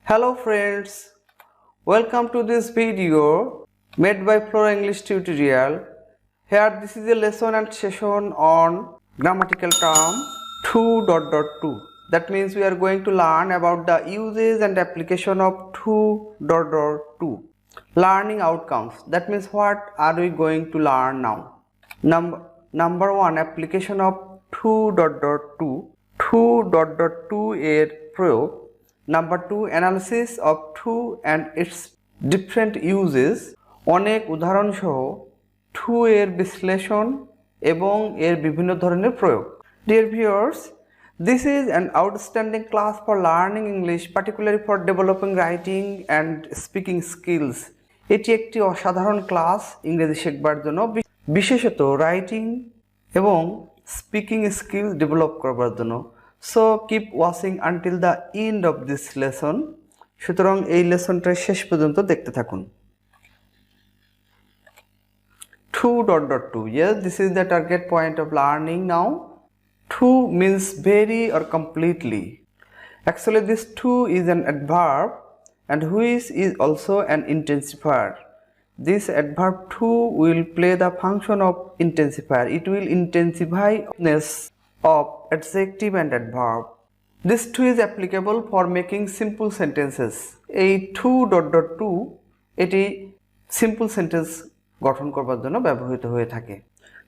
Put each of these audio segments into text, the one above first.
Hello friends, welcome to this video made by Flora English tutorial. Here this is a lesson and session on grammatical term 2.2. That means we are going to learn about the uses and application of 2.2. Learning outcomes. That means what are we going to learn now? Number 1, application of 2.2. 2.2 এর প্রয়োগ. Number 2, analysis of 2 and its different uses. অনেক উদাহরণ সহ 2 এর বিশ্লেষণ এবং এর বিভিন্ন ধরনের প্রয়োগ. Dear viewers, this is an outstanding class for learning English, particularly for developing writing and speaking skills. এটি একটি অসাধারণ ক্লাস ইংরেজি শেখার জন্য, বিশেষত রাইটিং এবং স্পিকিং স্কিল ডেভেলপ করার জন্য. So keep watching until the end of this lesson. সুতরাং এই লেসনটা শেষ পর্যন্ত দেখতে থাকুন. 2.2. Yes, this is the target point of learning now. 2 means very or completely. Actually this 2 is an adverb and which is also an intensifier. This adverb 2 will play the function of intensifier. It will intensify of adjective and adverb. This 2 is applicable for making simple sentences. এই 2.2 এটি simple sentence গঠন করবার জন্য ব্যবহৃত হয়ে থাকে.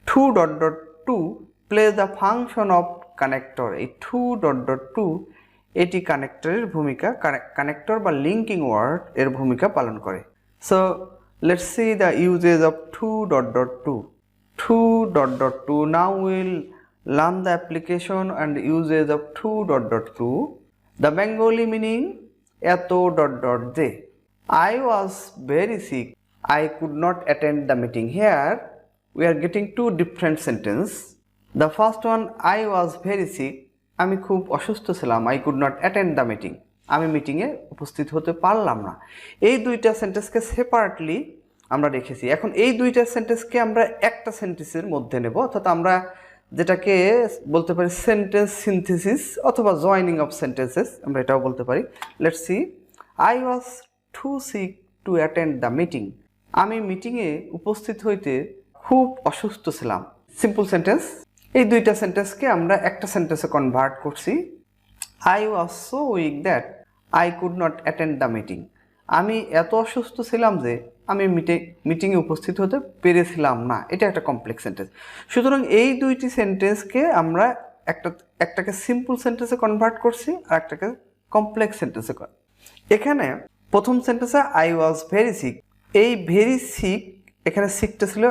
2.2 plays the function of connector. এই 2.2 এটি কানেক্টরের ভূমিকা, কানেক্টর বা লিঙ্কিং ওয়ার্ড এর ভূমিকা পালন করে. So let's see the uses of 2.2. 2.2. Now we'll learn the application and uses of 2.2. The Bengali meaning eto ... I was very sick. I could not attend the meeting. Here we are getting two different sentences. The first one, I was very sick. আমি খুব অসুস্থ ছিলাম. I could not attend the meeting. আমি মিটিংয়ে উপস্থিত হতে পারলাম না. এই দুইটা সেন্টেন্সকে সেপারেটলি আমরা রেখেছি. এখন এই দুইটা সেন্টেন্সকে আমরা একটা সেন্টেন্সের মধ্যে নেব, অর্থাৎ আমরা যেটাকে বলতে পারি সেন্টেন্স সিনথেসিস অথবা জয়েনিং অফ সেন্টেন্সেস, আমরা এটাও বলতে পারি. Let's see. I was to seek to attend the meeting. আমি মিটিংয়ে উপস্থিত হইতে খুব অসুস্থ ছিলাম. Simple sentence. এই দুইটা সেন্টেন্সকে আমরা একটা সেন্টেন্সে কনভার্ট করছি. I was so weak that I could not attend the meeting. আমি এত অসুস্থ ছিলাম যে আমি মিটিংয়ে উপস্থিত হতে পেরেছিলাম না. এটা একটা কমপ্লেক্স সেন্টেন্স. সুতরাং এই দুইটি সেন্টেন্সকে আমরা একটাকে সিম্পল সেন্টেন্সে কনভার্ট করছি আর একটাকে কমপ্লেক্স সেন্টেন্সে. এখানে প্রথম সেন্টেন্সে আই ওয়াজ ভেরি সিক. এই ভেরি সিক, এখানে সিকটা ছিল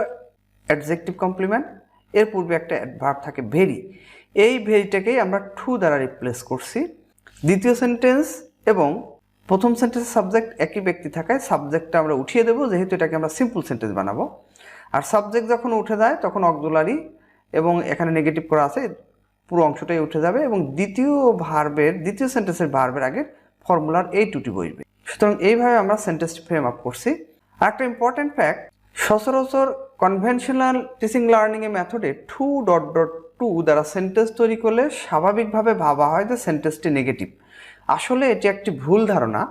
অ্যাডজেক্টিভ কমপ্লিমেন্ট, এর পূর্বে একটা অ্যাডভার্ব থাকে ভেরি. এই ভেরিটাকেই আমরা টু দ্বারা রিপ্লেস করছি. দ্বিতীয় সেন্টেন্স এবং প্রথম সেন্টেন্সের সাবজেক্ট একই ব্যক্তি থাকায় সাবজেক্টটা আমরা উঠিয়ে দেবো, যেহেতু এটাকে আমরা সিম্পল সেন্টেন্স বানাবো. আর সাবজেক্ট যখন উঠে যায় তখন অক্সিলারি এবং এখানে নেগেটিভ করা আছে, পুরো অংশটাই উঠে যাবে এবং দ্বিতীয় সেন্টেন্সের ভার্বের আগে ফর্মুলার এই টুটি বসবে. সুতরাং এইভাবে আমরা সেন্টেন্সটি ফ্রেম আপ করছি. আর একটা ইম্পর্টেন্ট ফ্যাক্ট, সচরাচর কনভেনশনাল টিচিং লার্নিংয়ের মেথডে 2.2 দ্বারা সেন্টেন্স তৈরি করলে স্বাভাবিকভাবে ভাবা হয় যে সেন্টেন্সটি নেগেটিভ. আসলে এটি একটি ভুল ধারণা.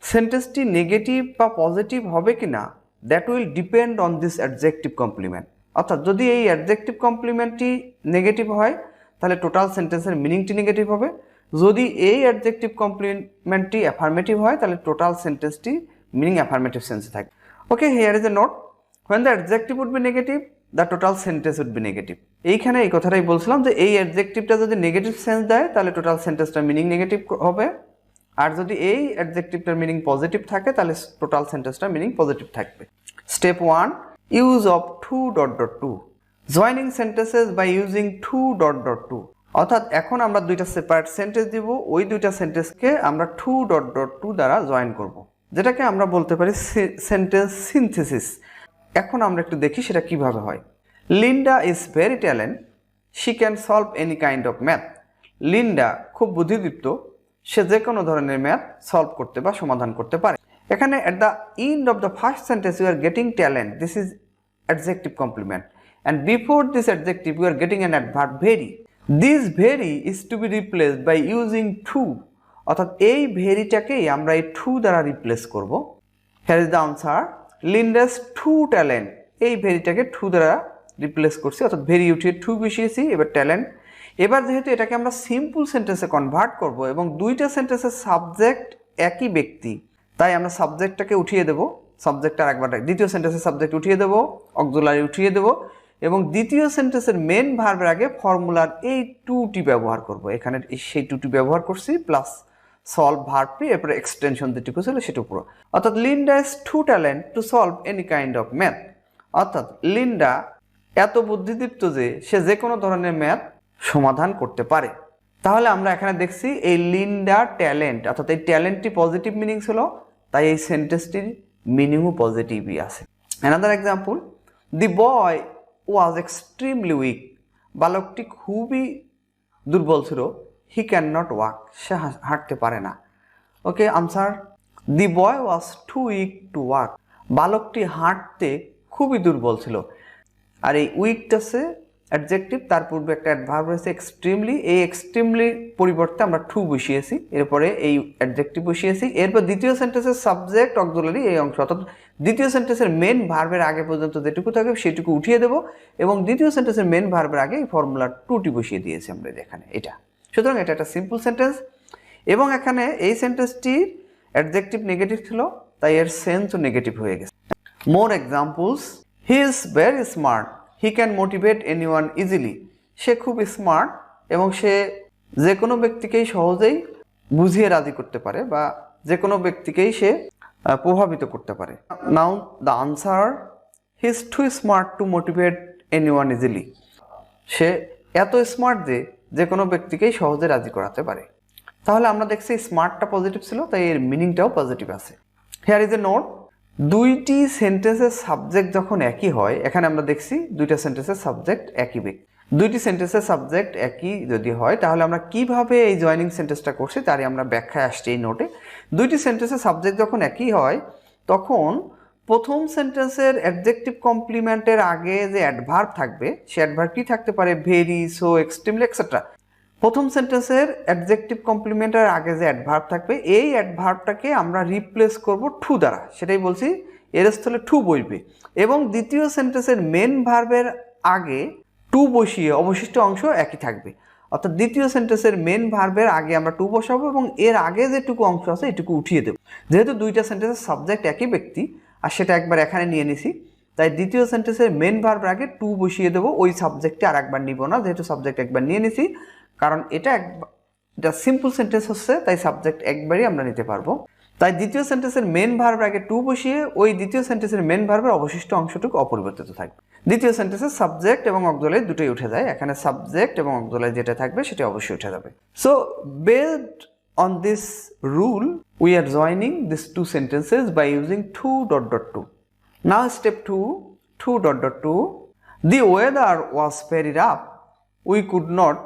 সেন্টেন্সটি নেগেটিভ বা পজিটিভ হবে কি না, that will depend on this adjective complement. অর্থাৎ যদি এই অ্যাডজেক্টিভ কমপ্লিমেন্টটি নেগেটিভ হয় তাহলে টোটাল সেন্টেন্সের মিনিংটি নেগেটিভ হবে. যদি এই অ্যাডজেক্টিভ কমপ্লিমেন্টটি অ্যাফার্মেটিভ হয় তাহলে টোটাল সেন্টেন্সটি মিনিং অ্যাফার্মেটিভ সেন্সে থাকে. Okay, here is a note. when the adjective would be negative, the total sentence would be negative. এইখানে এই কথাটাই বলছিলাম যে এই অ্যাডজেক্টিভটা যদি নেগেটিভ সেন্স দেয় তাহলে টোটাল সেন্টেন্সটার মিনিং নেগেটিভ হবে, আর যদি এই অ্যাডজেক্টিভটার মিনিং পজিটিভ থাকে তাহলে টোটাল সেন্টেন্সটার মিনিং পজিটিভ থাকবে. Step 1, use of 2.2. Joining sentences by using 2.2. অর্থাৎ এখন আমরা দুইটা সেপারেট সেন্টেন্স দিব, ওই দুইটা সেন্টেন্সকে আমরা 2.2 দ্বারা জয়েন করব, যেটাকে আমরা বলতে পারি সেন্টেন্স সিনথেসিস. এখন আমরা একটু দেখি সেটা কিভাবে হয়. Linda is very talent. She can solve any kind of math. Linda খুব বুদ্ধিদীপ্ত, সে যে কোনো ধরনের ম্যাথ সলভ করতে বা সমাধান করতে পারে. এখানে at the end of the first sentence you are getting talent. This is adjective complement and before this adjective you are getting an adverb very. This very is to be replaced by using 2 অর্থাৎ এই ভেরিটাকেই আমরা এই two দ্বারা replace করব। Here is the answer, Linda's to talent, এই ভেরিটাকে two দ্বারা replace করছি, অর্থাৎ ভেরি উঠিয়ে টু বসিয়েছি, এবার ট্যালেন্ট। এবার যেহেতু এটাকে আমরা সিম্পল সেন্টেন্সে কনভার্ট করব এবং দুইটা সেন্টেন্সের সাবজেক্ট একই ব্যক্তি, তাই আমরা সাবজেক্টটাকে উঠিয়ে দেবো, সাবজেক্ট আর একবার দ্বিতীয় সেন্টেন্সের সাবজেক্ট উঠিয়ে দেবো, অক্সিলারি উঠিয়ে দেবো এবং দ্বিতীয় সেন্টেন্সের মেন ভার্বের আগে ফর্মুলার এই টুটি ব্যবহার করব। এখানে সেই টুটি ব্যবহার করছি প্লাস সলভ ভার্বটি, এরপরে এক্সটেনশন যেটুকু ছিল সেটা উপর। অর্থাৎ Linda is too talent to solve any kind of math, অর্থাৎ লিন্ডা এত বুদ্ধিদীপ্ত যে সে যে কোনো ধরনের ম্যাথ সমাধান করতে পারে। তাহলে আমরা এখানে দেখছি এই লিন্ডা ট্যালেন্ট, অর্থাৎ এই ট্যালেন্টটি পজিটিভ মিনিং ছিল, তাই এই সেন্টেন্সটির মিনিংও পজিটিভই আছে। Another example, the boy was extremely weak, বালকটি খুবই দুর্বল ছিল, হি ক্যান নট ওয়াক, সে হাঁটতে পারে না। Okay, answer, the boy was too weak to walk, বালকটি হাঁটতে খুবই দুর্বল ছিল। আর এই উইকটাসে অ্যাডজেক্টিভ, তার পূর্বে একটা অ্যাডভার্ব রয়েছে এক্সট্রিমলি, এই এক্সট্রিমলি পরিবর্তে আমরা টু বসিয়েছি, এরপরে এই অ্যাডজেক্টিভ বসিয়েছি, এরপর দ্বিতীয় সেন্টেন্সের সাবজেক্ট অক্সিলারি এই অংশ, অর্থাৎ দ্বিতীয় সেন্টেন্সের মেন ভার্বের আগে পর্যন্ত যেটুকু থাকে সেটুকু উঠিয়ে দেবো এবং দ্বিতীয় সেন্টেন্সের মেন ভার্বের আগে এই ফর্মুলা টুটি বসিয়ে দিয়েছি আমরা এখানে এটা। সুতরাং এটা একটা সিম্পল সেন্টেন্স এবং এখানে এই সেন্টেন্সটির অ্যাডজেক্টিভ নেগেটিভ ছিল, তাই এর সেন্সও নেগেটিভ হয়ে গেছে। More examples, he is very smart, he can motivate anyone easily, সে খুব স্মার্ট এবং সে যে কোনো ব্যক্তিকেই সহজেই বুঝিয়ে রাজি করতে পারে বা যে কোনো ব্যক্তিকেই সে প্রভাবিত করতে পারে। Now the answer, he is too smart to motivate anyone easily, সে এত স্মার্ট যে যে কোনো ব্যক্তিকেই সহজে রাজি করাতে পারে। তাহলে আমরা দেখছি স্মার্টটা পজিটিভ ছিল, তাই এর মিনিংটাও পজিটিভ আছে। হিয়ার ইজ এ নোট, দুইটি সেন্টেন্সের সাবজেক্ট যখন একই হয়, এখানে আমরা দেখছি দুইটা সেন্টেন্সের সাবজেক্ট একই ব্যক্তি, দুইটি সেন্টেন্সের সাবজেক্ট একই যদি হয় তাহলে আমরা কিভাবে এই জয়নিং সেন্টেন্সটা করছি তারই আমরা ব্যাখ্যায় আসছি এই নোটে। দুইটি সেন্টেন্সের সাবজেক্ট যখন একই হয় তখন প্রথম সেন্টেন্সের অ্যাডজেক্টিভ কমপ্লিমেন্টের আগে যে অ্যাডভার্ব থাকবে সে অ্যাডভার্বটি থাকতে পারে ভেরি, সো, এক্সট্রিমলি, এক্সেট্রা। প্রথম সেন্টেন্সের অ্যাডজেক্টিভ কমপ্লিমেন্টের আগে যে অ্যাডভার্ব থাকবে এই অ্যাডভার্বটাকে আমরা রিপ্লেস করব টু দ্বারা, সেটাই বলছি, এর স্থলে টু বসবে এবং দ্বিতীয় সেন্টেন্সের মেন ভার্বের আগে টু বসিয়ে অবশিষ্ট অংশ একই থাকবে। অর্থাৎ দ্বিতীয় সেন্টেন্সের মেন ভার্বের আগে আমরা টু বসাবো এবং এর আগে যেটুকু অংশ আছে এটুকু উঠিয়ে দেবো। যেহেতু দুইটা সেন্টেন্সের সাবজেক্ট একই ব্যক্তি আর সেটা একবার এখানে নিয়ে নিছি, তাই দ্বিতীয় সেন্টেন্সের মেন ভার্বের আগে টু বসিয়ে দেবো, ওই সাবজেক্টে আর একবার নিব না, যেহেতু সাবজেক্ট একবার নিয়ে নিছি, কারণ এটা সিম্পল সেন্টেন্স হচ্ছে তাই সাবজেক্ট একবারই আমরা নিতে পারবো। তাই দ্বিতীয় সেন্টেন্সের মেন ভার্বের আগে টু বসিয়ে ওই দ্বিতীয় সেন্টেন্সের মেন ভার্বের অবশিষ্ট অংশটুকু অপরিবর্তিত থাকবে। দ্বিতীয় সেন্টেন্সের সাবজেক্ট এবং অক্সিলারি দুটোই উঠে যায়, এখানে সাবজেক্ট এবং অক্সিলারি যেটা থাকবে সেটা অবশ্যই উঠে যাবে। So based on this rule we are joining this two sentences by using too dot dot to. Now step two, too dot dot to, the weather was very rough, we could not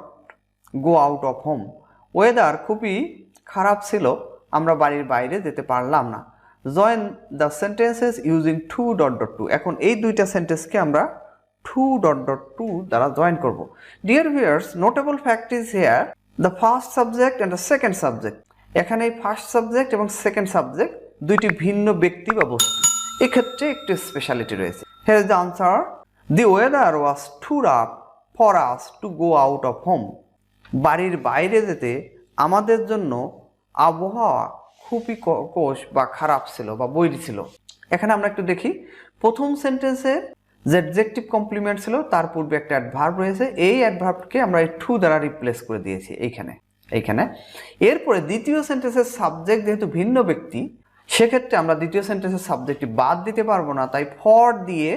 go out of home, weather খুবই খারাপ ছিল, আমরা বাড়ির বাইরে যেতে পারলাম না। Join the sentences using too dot dot to, এখন এই দুইটা সেন্টেন্সকে আমরা টু ডট ডট টু দ্বারা জয়েন করব। Deer viewers, notable fact is here the first subject and the second subject, এখানে এই ফার্স্ট সাবজেক্ট এবং সেকেন্ড সাবজেক্ট দুইটি ভিন্ন ব্যক্তি বা বস্তু, এক্ষেত্রে একটি স্পেশালিটি রয়েছে। Here is the answer, the weather was too rough for us to go out of home, বাড়ির বাইরে যেতে আমাদের জন্য আবহাওয়া খুবই কোষ বা খারাপ ছিল বা বৈরী ছিল। এখানে আমরা একটু দেখি, প্রথম সেন্টেন্সে যে অ্যাডজেক্টিভ কমপ্লিমেন্ট ছিল তার পূর্বে একটা অ্যাডভার্ব রয়েছে, এই অ্যাডভার্বকে আমরা এই টু দ্বারা রিপ্লেস করে দিয়েছি এইখানে। এরপরে দ্বিতীয় সেন্টেন্সের সাবজেক্ট যেহেতু ভিন্ন ব্যক্তি, সেক্ষেত্রে আমরা দ্বিতীয় সেন্টেন্সের সাবজেক্টটি বাদ দিতে পারবো না, তাই ফর দিয়ে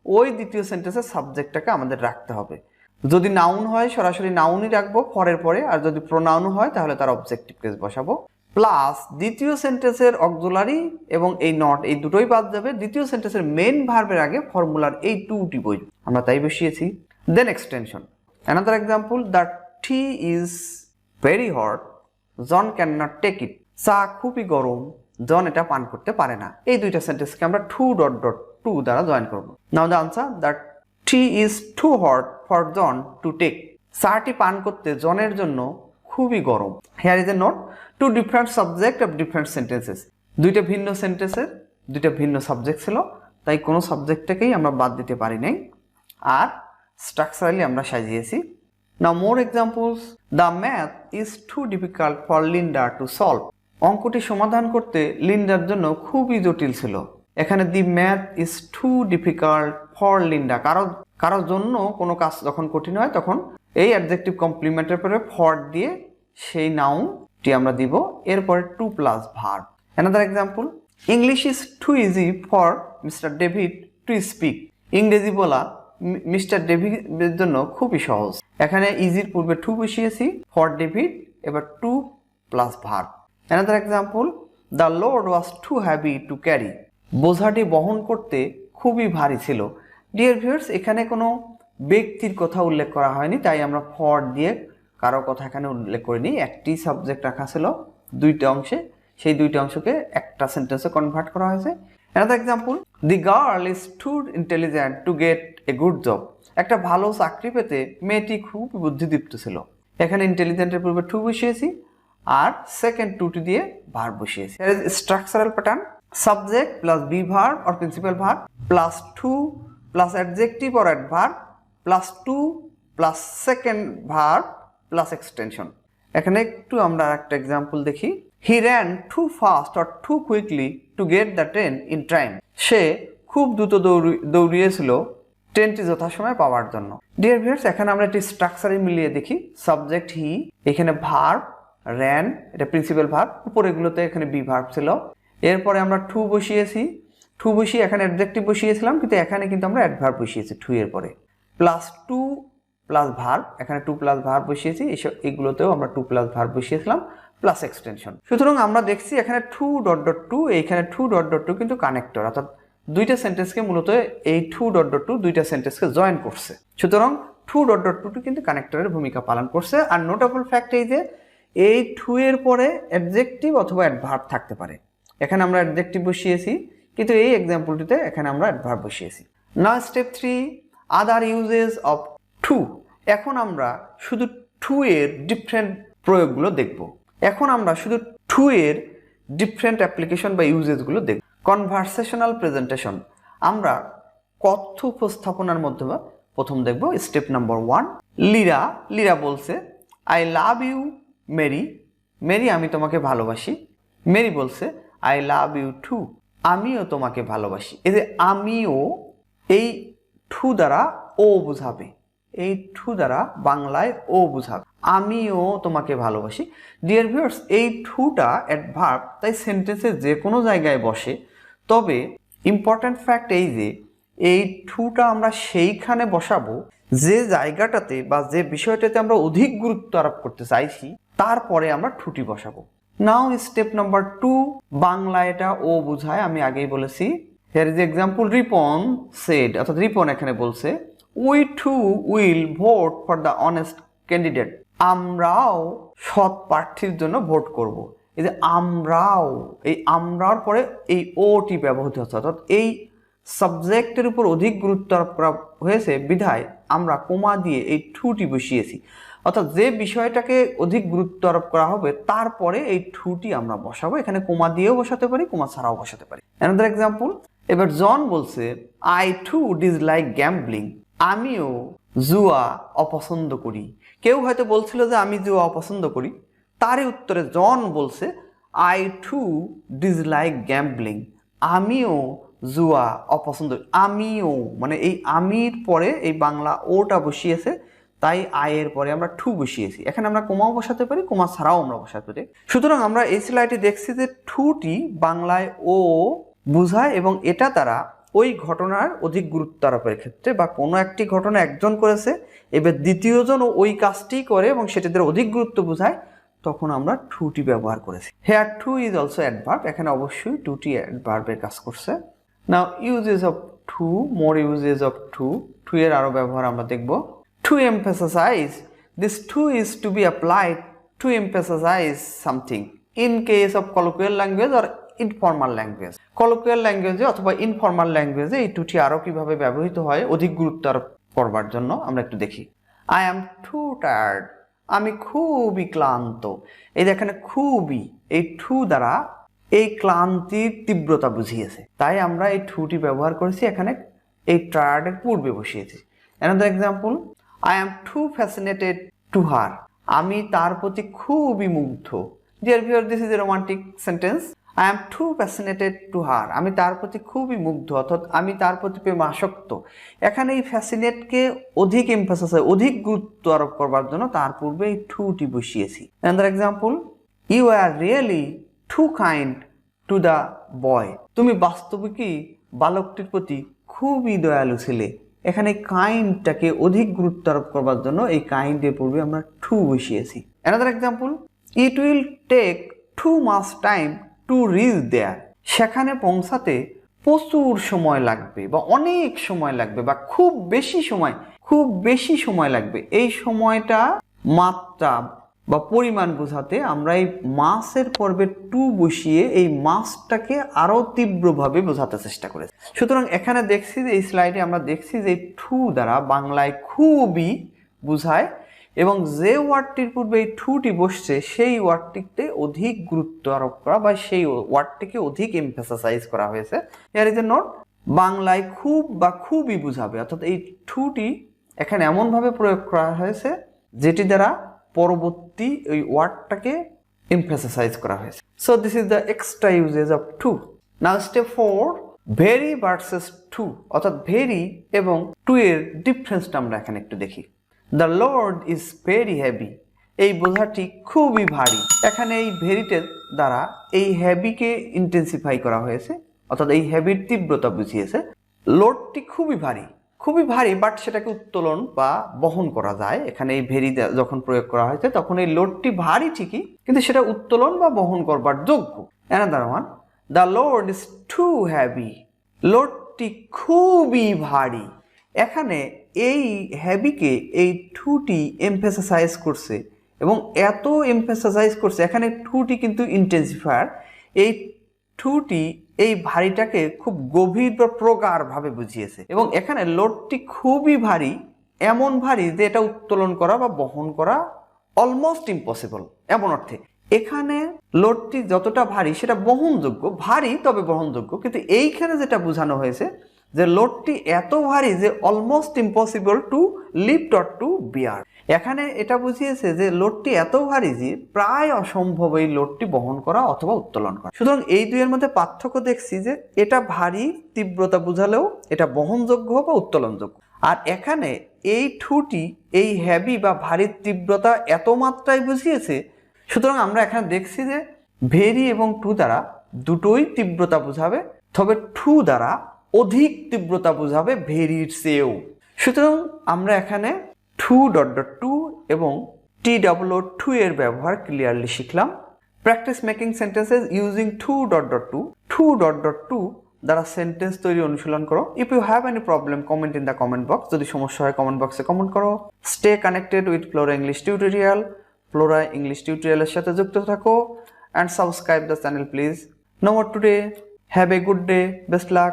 ওই দ্বিতীয় সেন্টেন্সের সাবজেক্টটাকে আমাদের রাখতে হবে। যদি নাউন হয় সরাসরি নাউনই রাখবো ফরের পরে, আর যদি প্রোনাউন হয় তাহলে তার অবজেক্টিভ কেস বসাবো, প্লাস দ্বিতীয় সেন্টেন্সের অক্সিলারি এবং এই নট এই দুটোই বাদ যাবে, দ্বিতীয় সেন্টেন্সের মেন ভার্বের আগে ফর্মুলার এই টুটি বসবে, আমরা তাই বসিয়েছি। Then extension. Another example, the tea is very hot, John can not take it, চা খুবই গরম, জন এটা পান করতে পারে না। এই দুইটা সেন্টেন্সকে আমরা টু ডট ডট টু দ্বারা জয়েন করবো। Now the answer, that tea is too hot for John to take, চাটি পান করতে জনের জন্য খুবই গরম। Here is a note, two different subject of different sentences, দুইটা ভিন্ন সেন্টেন্সের দুইটা ভিন্ন সাবজেক্ট ছিল, তাই কোনো সাবজেক্টটাকেই আমরা বাদ দিতে পারি নাই, আর স্ট্রাকচারালি আমরা সাজিয়েছি। Now more examples, the math is too difficult for Linda to solve, অঙ্কটি সমাধান করতে লিন্ডার জন্য খুবই জটিল ছিল। এখানে the math is too difficult for Linda, কারোর জন্য কোনো কাজ যখন কঠিন হয় তখন এই অ্যাডজেক্টিভ কমপ্লিমেন্টের পরে ফর দিয়ে সেই নাউনটি আমরা দিব, এরপরে to plus verb. Another example, English is too easy for Mr David to speak, ইংরেজি বলা মিস্টার ডেভিডের জন্য খুবই সহজ। এখানে ইজির পূর্বে টু বসিয়েছি, ফর ডেভিড, এবার too plus verb. Another example, the load was too heavy to carry, বোঝাটি বহন করতে খুবই ভারী ছিল। ডিয়ার ভিউয়ার্স, এখানে কোনো ব্যক্তির কথা উল্লেখ করা হয়নি, তাই আমরা ফর দিয়ে কারো কথা এখানে উল্লেখ করিনি। একটি সাবজেক্ট রাখা ছিল দুইটা অংশে, সেই দুইটা অংশকে একটা সেন্টেন্সে কনভার্ট করা হয়েছে। Another example, the girl is too intelligent to get a good job, একটা ভালো চাকরি পেতে মেয়েটি খুব বুদ্ধিদীপ্ত ছিল। এখানে ইন্টেলিজেন্টের পূর্বে টু বসিয়েছি আর সেকেন্ড টুটি দিয়ে ভার্ব বসিয়েছি। Structural pattern, subject plus be verb or principal verb plus two plus adjective or adverb plus two plus second verb plus extension. এখানে একটু আমরা একটা এক্সাম্পল দেখি। He ran too fast or too quickly to get the train in time, সে খুব দ্রুত দৌড়িয়েছিল ট্রেনটি যথাসময়ে পাওয়ার জন্য। ডিয়ার ভিউয়ার্স, এখানে আমরা একটি স্ট্রাকচারে মিলিয়ে দেখি। সাবজেক্ট হি, এখানে ভার্ব র্যান, এটা প্রিন্সিপাল ভার্ব, উপরেগুলোতে এখানে বি ভার্ব ছিল। এরপরে আমরা টু বসিয়েছি, টু বসিয়ে এখানে অ্যাডজেক্টিভ বসিয়েছিলাম, কিন্তু এখানে কিন্তু আমরা অ্যাডভার্ব বসিয়েছি টু এর পরে, প্লাস টু প্লাস ভার্ব, এখানে টু প্লাস ভার্ব বসিয়েছি, এগুলোতেও আমরা টু প্লাস ভার্ব বসিয়েছিলাম প্লাস এক্সটেনশন। সুতরাং আমরা দেখছি এখানে টু ডট ডট টু, এইখানে টু ডট ডট টু কিন্তু কানেক্টর, অর্থাৎ দুইটা সেন্টেন্সকে মূলত এই টু ডট ডট টু দুইটা সেন্টেন্সকে জয়েন করছে। সুতরাং টু ডট ডট টু কিন্তু কানেক্টরের ভূমিকা পালন করছে। আর নোটেবল ফ্যাক্ট এই যে এই টু এর পরে অ্যাডজেক্টিভ অথবা অ্যাডভার্ব থাকতে পারে। এখানে আমরা অ্যাডজেক্টিভ বসিয়েছি, কিন্তু এই এক্সাম্পলটিতে এখানে আমরা অ্যাডভার্ব বসিয়েছি। Now step 3, other uses of to. এখন আমরা শুধু টু এর ডিফারেন্ট প্রয়োগগুলো দেখব। এখন আমরা শুধু টু এর ডিফারেন্ট অ্যাপ্লিকেশন বা ইউজেসগুলো দেখব। কনভারসেশনাল প্রেজেন্টেশন, আমরা কথ্য উপস্থাপনার মাধ্যমে প্রথম দেখব। স্টেপ নাম্বার 1, লিরা বলছে I love you Mary, Mary আমি তোমাকে ভালোবাসি। মেরি বলছে আই লাভ ইউ টু, আমিও তোমাকে ভালোবাসি। এই যে আমিও, এই টু দ্বারা ও বুঝাবে, এই টু দ্বারা বাংলায় ও বুঝাবে, আমিও তোমাকে ভালোবাসি। ডিয়ার ভিউয়ার্স, এই টুটা অ্যাডভার্ব, তাই সেন্টেন্সে যে কোনো জায়গায় বসে। তবে ইম্পর্ট্যান্ট ফ্যাক্ট এই যে এই টুটা আমরা সেইখানে বসাবো যে জায়গাটাতে বা যে বিষয়টাতে আমরা অধিক গুরুত্ব আরোপ করতে চাইছি, তারপরে আমরা টুটি বসাবো। নাও স্টেপ নাম্বার 2, বাংলা এটা ও বুঝায়, আমি আগেই বলেছি। Here is example, Ripon said, অর্থাৎ রিপন এখানে বলছে we too will vote for the honest candidate, আমরাও সৎ প্রার্থীর জন্য ভোট করব। এই যে আমরাও, এই আমরার পরে এই ওটি ব্যবহৃত হচ্ছে, অর্থাৎ এই সাবজেক্টের উপর অধিক গুরুত্ব আরোপ করা হয়েছে বিধায় আমরা কোমা দিয়ে এই টুটি বসিয়েছি। অর্থাৎ যে বিষয়টাকে অধিক গুরুত্ব আরোপ করা হবে তারপরে এই টুটি আমরা বসাবো। এখানে কোমা দিয়েও বসাতে পারি, কোমা ছাড়াও বসাতে পারি। অ্যানাদার এক্সাম্পল, এবার জন বলছে আই টু ডিসলাইক গ্যাম্বলিং, আমিও জুয়া অপছন্দ করি। কেউ হয়তো বলছিল যে আমি জুয়া অপছন্দ করি, তারই উত্তরে জন বলছে আই টু ডিসলাইক গ্যাম্বলিং, আমিও জুয়া অপছন্দ, আমিও মানে এই আমির পরে এই বাংলা ওটা বসিয়েছে, তাই আয়ের পরে আমরা টু বসিয়েছি। এখানে আমরা কোমাও বসাতে পারি, কোমা ছাড়াও আমরা বসাতে পারি। সুতরাং আমরা এই স্লাইডে দেখছি যে টুটি বাংলায় ও বুঝায় এবং এটা দ্বারা ওই ঘটনার অধিক গুরুত্ব আরোপের ক্ষেত্রে বা কোনো একটি ঘটনা একজন করেছে, এবার দ্বিতীয়জনও ওই কাজটি করে এবং সেটাদের অধিক গুরুত্ব বোঝায়, তখন আমরা টুটি ব্যবহার করেছি। Here too is also adverb, এখানে অবশ্যই টুটি অ্যাডভার্বের কাজ করছে। Now uses of too, more uses of too, too এর আরো ব্যবহার আমরা দেখব। To emphasize, this too is to be applied to emphasize something in case of colloquial language or informal language. Colloquial ল্যাঙ্গুয়েজে অথবা ইনফর্মাল ল্যাঙ্গুয়েজে এই টুটি আরো কিভাবে ব্যবহৃত হয় অধিক গুরুত্ব আরোপ করবার জন্য আমরা একটু দেখি। আই এম টু টায়ার্ড আমি খুবই ক্লান্ত। এই দেখেন খুবই, এই টু দ্বারা এই ক্লান্তির তীব্রতা বুঝিয়েছে, তাই আমরা এই টুটি ব্যবহার করেছি এখানে এই টায়ার্ডের পূর্বে বসিয়েছি। Another example, I am too fascinated to her. আমি তার প্রতি খুবই মুগ্ধ। Dear viewer, this is a romantic sentence. I am too fascinated to her, আমি তার প্রতি খুবই মুগ্ধ, অর্থাৎ আমি তার প্রতি প্রেম আসক্ত। এখানে এই ফ্যাসিনেটকে অধিক এমফাসিস, অধিক গুরুত্ব আরোপ করবার জন্য তার পূর্বে এই টুটি বসিয়েছি। Another example, you are really too kind to the boy. তুমি বাস্তবিকই বালকটির প্রতি খুবই দয়ালু ছিলে। এখানে কাইন্ডটাকে অধিক গুরুত্ব আরোপ করবার জন্য এই কাইন্ডের পূর্বে আমরা টু বসিয়েছি। Another example, it will take too much time to reach there. সেখানে পৌঁছাতে প্রচুর সময় লাগবে বা অনেক সময় লাগবে বা খুব বেশি সময় লাগবে। এই সময়টা মাত্রা বা পরিমাণ বোঝাতে আমরা এই মাসের পর্বে টু বসিয়ে এই মাসটাকে আরো তীব্রভাবে বোঝাতে চেষ্টা করেছি। সুতরাং এখানে দেখছি যে এই স্লাইডে আমরা দেখছি যে টু দ্বারা বাংলায় খুবই বোঝায় এবং যে ওয়ার্ডটির পূর্বে এই টুটি বসছে সেই ওয়ার্ডটিতে অধিক গুরুত্ব আরোপ করা বা সেই ওয়ার্ডটিকে অধিক এমফাসাইজ করা হয়েছে। হিয়ার ইজ এ নোট, বাংলায় খুব বা খুবই বুঝাবে, অর্থাৎ এই টুটি এখানে এমনভাবে প্রয়োগ করা হয়েছে যেটি দ্বারা পরবর্তী ওই ওয়ার্ডটাকে এমফাসাইজ করা হয়েছে। So this is the extra usage of too. Now step 4, very versus too, অর্থাৎ ভেরি এবং টু এর ডিফারেন্সটা আমরা এখানে একটু দেখি। The load is very heavy, এই বোঝাটি খুবই ভারী। এখানে এই ভেরিটের দ্বারা এই হেভিকে ইন্টেন্সিফাই করা হয়েছে, অর্থাৎ এই হেভির তীব্রতা বুঝিয়েছে। লোডটি খুবই ভারী, বাট সেটাকে উত্তোলন বা বহন করা যায়। এখানে এই ভেরি যখন প্রয়োগ করা হয়েছে তখন এই লোডটি ভারী ঠিকই, কিন্তু সেটা উত্তোলন বা বহন করবার যোগ্য। Another one, the load is too heavy, লোডটি খুবই ভারী। এখানে এই হ্যাভিকে এই টুটি এমফাসাইজ করছে এবং এত এমফাসাইজ করছে, এখানে টুটি কিন্তু ইন্টেন্সিফায়ার। এই টুটি এই ভারীটাকে খুব গভীর বা প্রগাঢ়ভাবে বুঝিয়েছে এবং এখানে লোডটি খুবই ভারী, এমন ভারী যে এটা উত্তোলন করা বা বহন করা অলমোস্ট ইম্পসিবল। এমন অর্থে এখানে লোডটি যতটা ভারী সেটা বহনযোগ্য, ভারী তবে বহনযোগ্য, কিন্তু এইখানে যেটা বোঝানো হয়েছে যে লোডটি এত ভারী যে almost impossible to lift or to bear. এখানে এটা বুঝিয়েছে যে লোডটি এত ভারী যে প্রায় অসম্ভব এই লোডটি বহন করা অথবা উত্তোলন করা। সুতরাং এই দুইয়ের মধ্যে পার্থক্য দেখছি যে এটা ভারী তীব্রতা বুঝালেও এটা বহনযোগ্য বা উত্তোলনযোগ্য, আর এখানে এই টুটি এই হেভি বা ভারী তীব্রতা এত মাত্রায় বুঝিয়েছে। সুতরাং আমরা এখানে দেখছি যে ভেরি এবং টু দ্বারা দুটোই তীব্রতা বুঝাবে, তবে টু দ্বারা অধিক তীব্রতা বুঝাবে ভেরির চেয়েও। সুতরাং আমরা এখানে টু এবং টু এর ব্যবহার ক্লিয়ারলি শিখলাম। Practice making sentences using too দ্বারা সেন্টেন্স তৈরি অনুশীলন করো। If you have any problem comment in the comment box, যদি সমস্যা হয় কমেন্ট বক্সে কমেন্ট করো। Stay connected with Flora English tutorial, Flora English টিউটোরিয়ালের সাথে যুক্ত থাকো and subscribe the channel please. No more today, have a good day, best lakh.